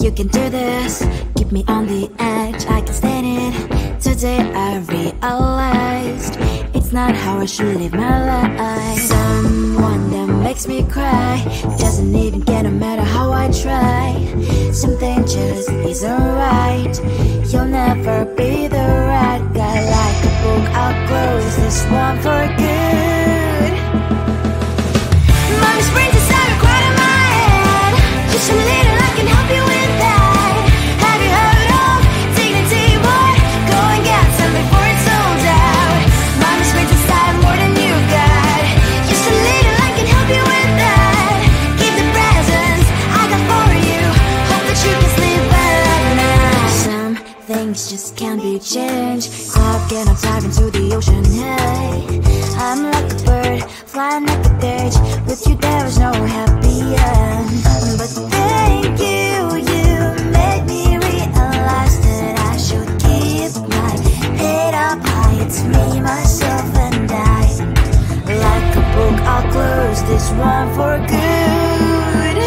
you can do this. Keep me on the edge, I can stand it. Today I realized it's not how I should live my life. Someone that makes me cry doesn't even get no matter how I try. Something just isn't right. You'll never be the right guy. Like a book, I'll close this one for good. Mommy's brains inside are quite in my head. Just a little, I can help you with that. Have you heard of dignity, boy? Go and get some before it's sold out. Mommy's brains inside more than you got. Just a little, I can help you with that. Keep the presents I got for you. Hope that you can sleep well at night. Some things just can't be changed. Cloud and I'm diving to the ocean, hey. I'm like a bird, flying like a cage. With you there was no happy end. But thank you, you made me realize that I should keep my head up high. It's me, myself and I. Like a book, I'll close this one for good.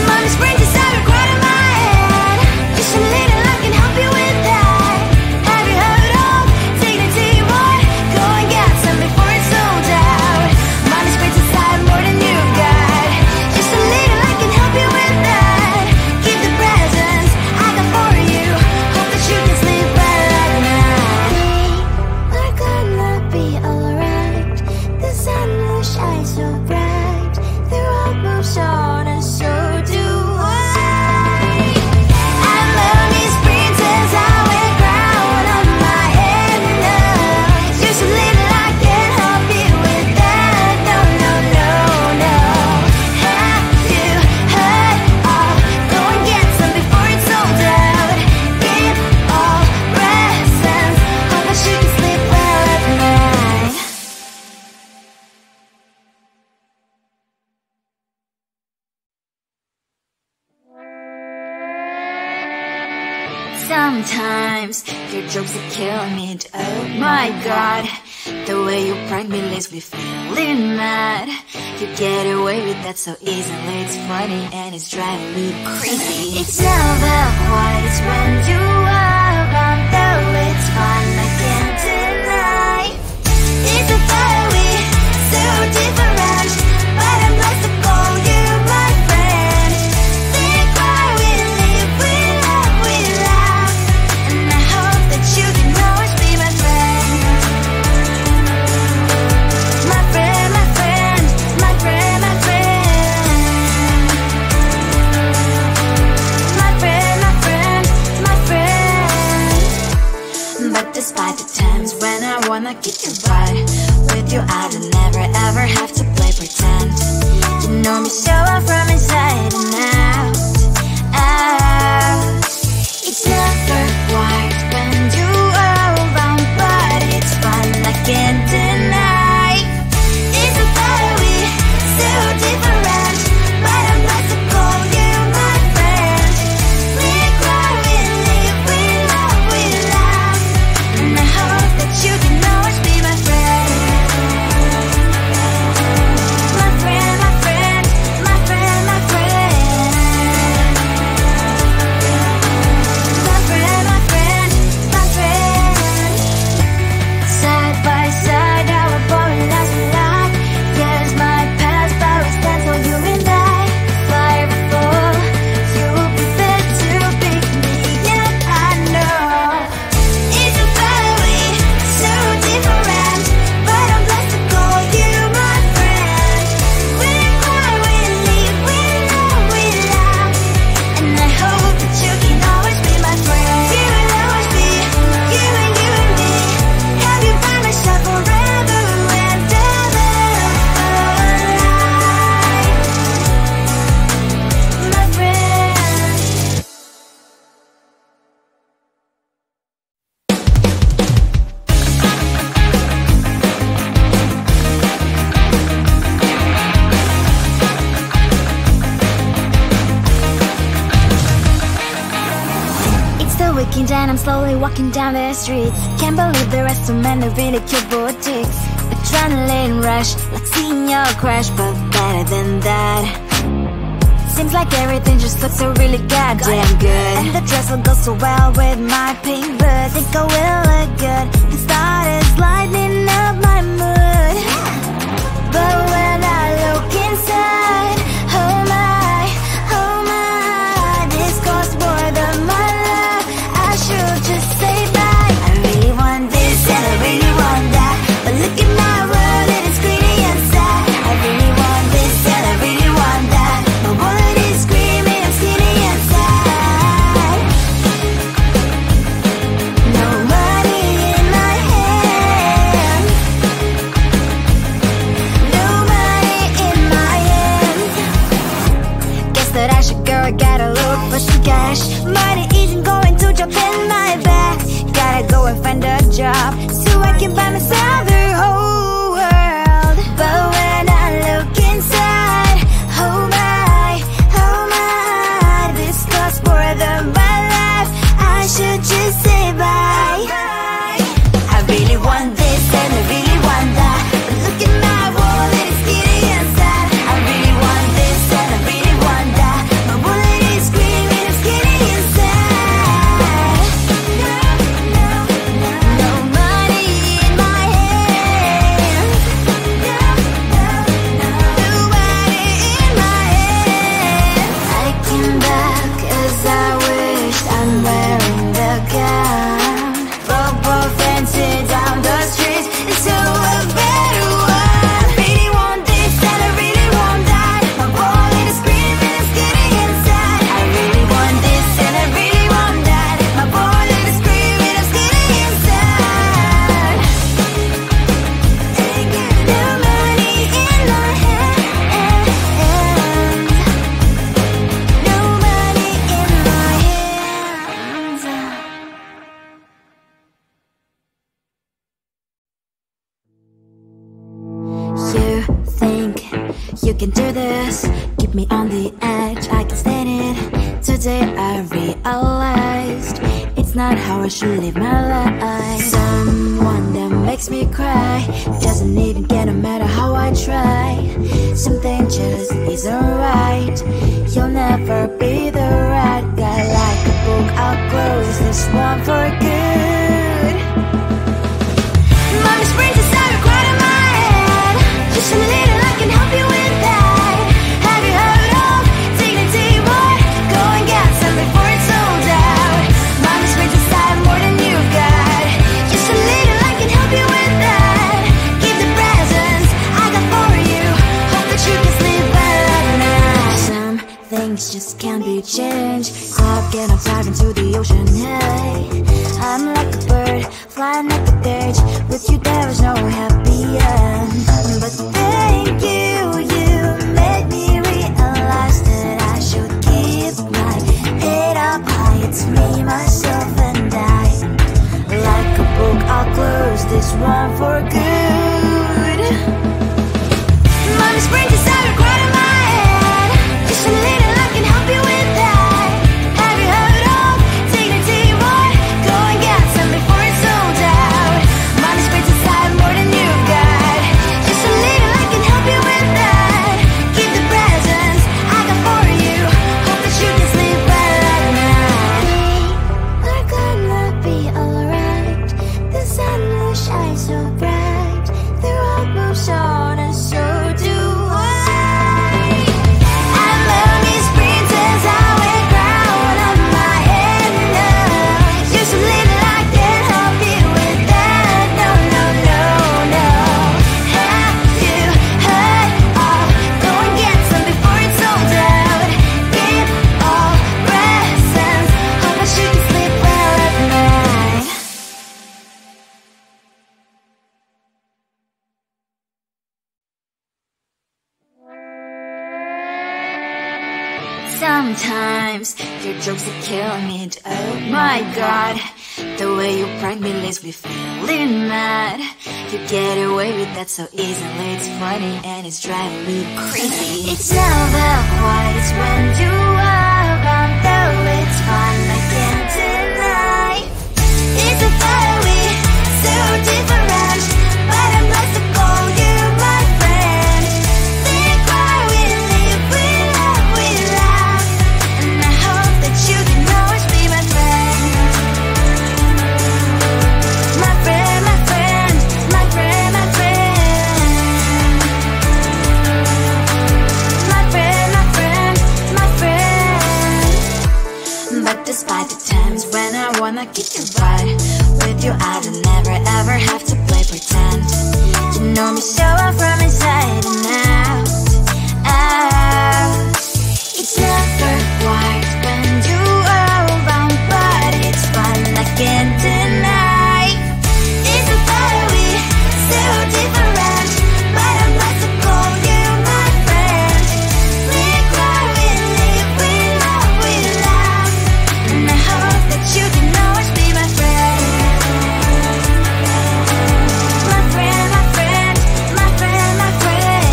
Mommy's brains inside are quite in my head. Just a little, I can help you with that. Have you heard of dignity, boy? Go and get some before it's sold out. Mommy's brains inside more than you got. Just a little, I can help you with that. Keep the presents I got for you. Hope that you can sleep well at night. We're gonna be alright. The sun will shine so bright. The road moves on and so do I. I love these princess, I wear crown on my head now. Just a little, I can help you with that. No, no, no, no. Have you heard of? Go and get some before it's sold out. Give all presents. Hope that you can sleep well at night. Sometimes your jokes are killing me. Oh my god, the way you prank me leaves me feeling mad. You get away with that so easily. It's funny and it's driving me crazy. It's never quite when you are around, though it's fun, I can't deny. It's a fire we so different, but I'm blessed to call you my friend. Think why we live, we love, we laugh, and I hope that you can always be my friend. My friend, my friend, my friend, my friend. My friend, my friend, my friend. But despite the times when I wanna kick your butt, with you I don't never ever have to play pretend. You know me so well from inside and out, out. It's never quite when you are around, but it's fun, I can't deny. It's a fire we so different, but I'm blessed to call you my friend. We cry, we live, we love, we laugh, and I hope that you can always be my friend. My friend, my friend, my friend, my friend. My friend, my friend, my friend. Side by side, our body lies alive. Yes, my past, but we stand for you and I. Fly before you will be there to pick me, yeah, I know. It's a fire we so different, but I'm blessed to call you my friend. We cry, we live, we love, we laugh, and I hope that you can always be my friend. You will always be you and me. Have you by my side forever and ever. My friend. It's the weekend and I'm slowly walking down the streets. Can't believe there are so many really cute boutiques. Adrenaline rush, like seeing your crush, but better than that. Seems like everything just looks so really goddamn good. And the dress will go so well with my pink boots. Think I will look good and started lightening up my mood. But when I look inside, oh my, this costs more than my love. I should just say bye. I really want this and I really want that, but look at my world and it's greedy inside. I really want this and I really want that. My wallet is screaming, I'm skinny inside. No money in my hand. No money in my hand. Guess that I should go, gotta look for some cash. Money isn't going to jump in my back. Gotta go and find a job so I can buy myself the whole world. But when I look inside, oh my, this costs more than my life. I should just say bye. I really want this and I really want that, but look at my wallet, it's getting inside. I really want this and I really want that. My wallet is screaming, it's getting inside. No money in my hand. No money in my hand. I came back as I wished. I'm wearing the gown. Football fancy down the streets into a better one. I really want this and I really want that. My wallet is screaming, it's getting inside. I really want this and I really want that. My wallet is screaming, it's getting inside. No money in my hand. No money in my hands. You think you can do this, keep me on the edge, I can stand it. Today I realized it's not how I should live my life. Someone that makes me cry doesn't even get, no matter how I try. Something just isn't right. You'll never be the right guy. Like a book, I'll close this one for good. Mommy springs inside a quite in my head. Just a little, I can help you with that. Have you heard of dignity, boy? Go and get some before it's sold out. Mommy springs inside more than you've got. Just a little, I can help you with that. Give the presents I got for you. Hope that you can sleep well at night. Some things just can't be changed. Talking, I'm talking to the ocean, hey. I'm like a bird, flying like a bird. With you there was no happy end. But thank you, you made me realize that I should keep my head up high. It's me, myself and I. Like a book, I'll close this one for good. Mommy springs inside a quite in my head. Just a little, I can help you with that. Have you heard of dignity, boy? Go and get some before it's sold out. Mommy springs inside more than you've got. Just a little, I can help you with that. Give the presents I got for you. Hope that you can sleep well at night. We're gonna be alright. The sun will shine so bright. The road moves on and so do I. I'm only sprinters, I wear crown on my head now. Just a little, I can help you with that. No, no, no, no. Have you heard of? Go and get some before it's sold out. Give all presents. Hope that you can sleep well at night. Sometimes your jokes are killing me. Oh my god, the way you prank me leaves me feeling mad. You get away with that so easily. It's funny and it's driving me crazy. It's never quiet, it's when you are around. Though it's fun, I can't deny. It's a fire we so different, but I'm blessed to call you my friend. Think why we live, we love, we laugh. wanna kick your butt. With you I don't never ever have to play pretend. You know me so well from inside and out, out. It's never quite when you are around, but it's fun, I can't deny. It's a better way, so different, but I'm blessed to call you my friend. We cry, we live, we love, and I hope that you can always be my friend. My friend, my friend, my friend, my friend.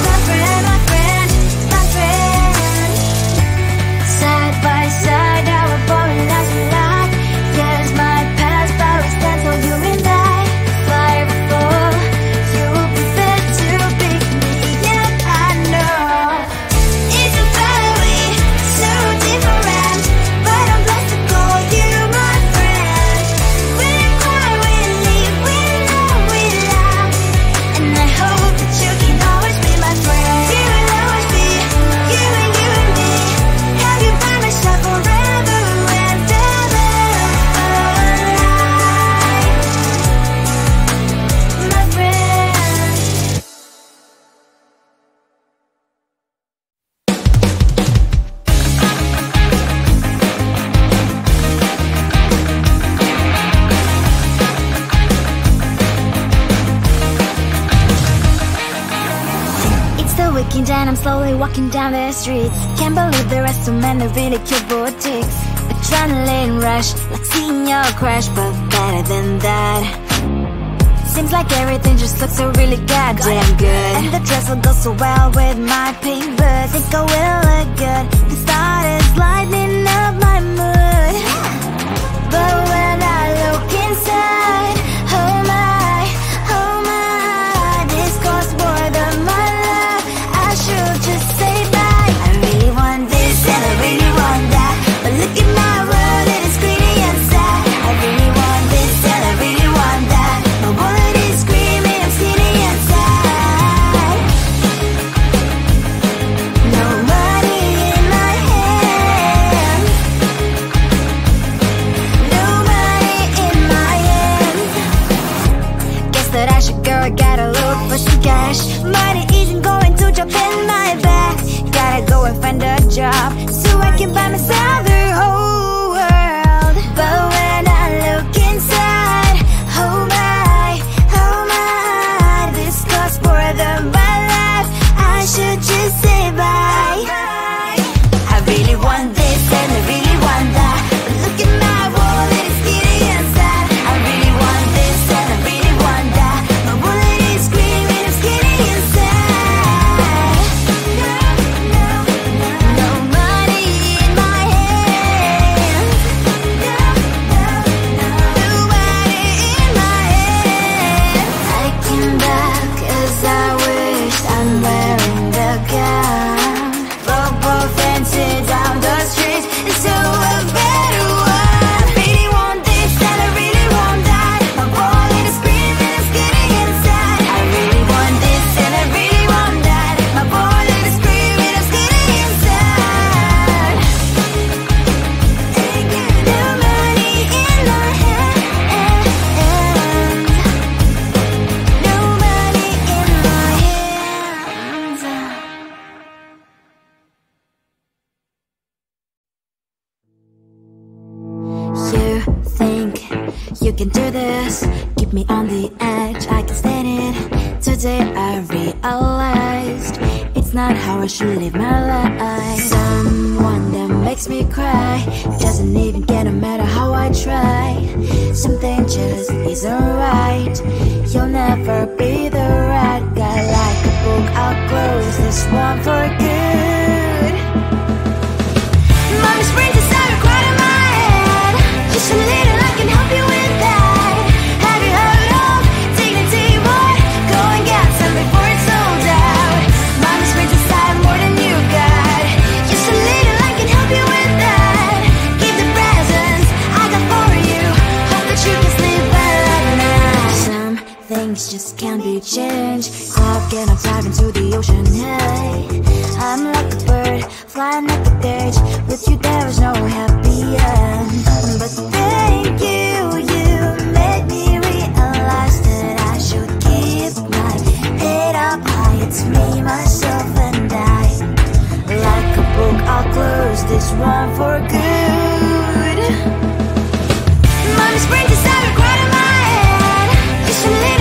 My friend, my friend, my friend. Side by side, our body lies a lot. Yes, my past always stands for you and I. Fly before you will be there to pick me up, I know. It's a better way, so different, but I'm blessed to call you my friend. We cry, we live, we love, and I hope that you can always be my friend. You will always be, you and me. Have you by my side forever and ever, my friend. It's the weekend and I'm slowly walking down the streets. Can't believe there are so many really cute boutiques. Adrenaline rush, like seeing your crush, but better than that. Seems like everything just looks so really goddamn good. And the dress will go so well with my pink boots. Think I will look good, the start is lighting up my mood. But when I look inside, oh my, this costs more than my love. I should just say bye. I really want this and I really want that, but look at my world, it is greedy and sad. I really want this and I really want that, my wallet is screaming, I'm skinny and sad. No money in my hand, no money in my hand. Guess that I should go, gotta look for some cash. Money isn't going to jump in my bag. Gotta go and find a job so I can buy myself the whole world. But when I look inside, oh my, this costs more than my life. I should just say bye. I really want this and I really want that, but look at my wallet, it's skinny and sad. I really want this and I really want that, my wallet is screaming, I'm skinny and sad. No money in my hand, no money in my hand. I came back 'cause I wish I'm wearing the gown. Bobo fancy down the street, it's so a better one. I really want this and I really want that, my wallet is screaming, I'm skinny inside. I really want this and I really want that, my wallet is screaming, I'm skinny inside. No money in my hand, no money in my hands. You think you can do this, keep me on the edge, I can stand it. Today I realized it's not how I should live my life. Someone that makes me cry doesn't even get, no matter how I try. Something just isn't right, you'll never be the right guy. Like a book, I'll close this one for good. Mommy springs inside a quite in my head, just a little, I can help you with that. Have you heard of dignity, boy? Go and get some before it's sold out. Mommy springs inside more than you got, just a little, I can help you with that. Give the presents I got for you, hope that you can sleep well at night. Some things just can't be changed. Clock and I'm diving into the ocean, hey. I'm like a bird, flying like a cage, with you down one for good. Mommy springs inside, right in my head. You should live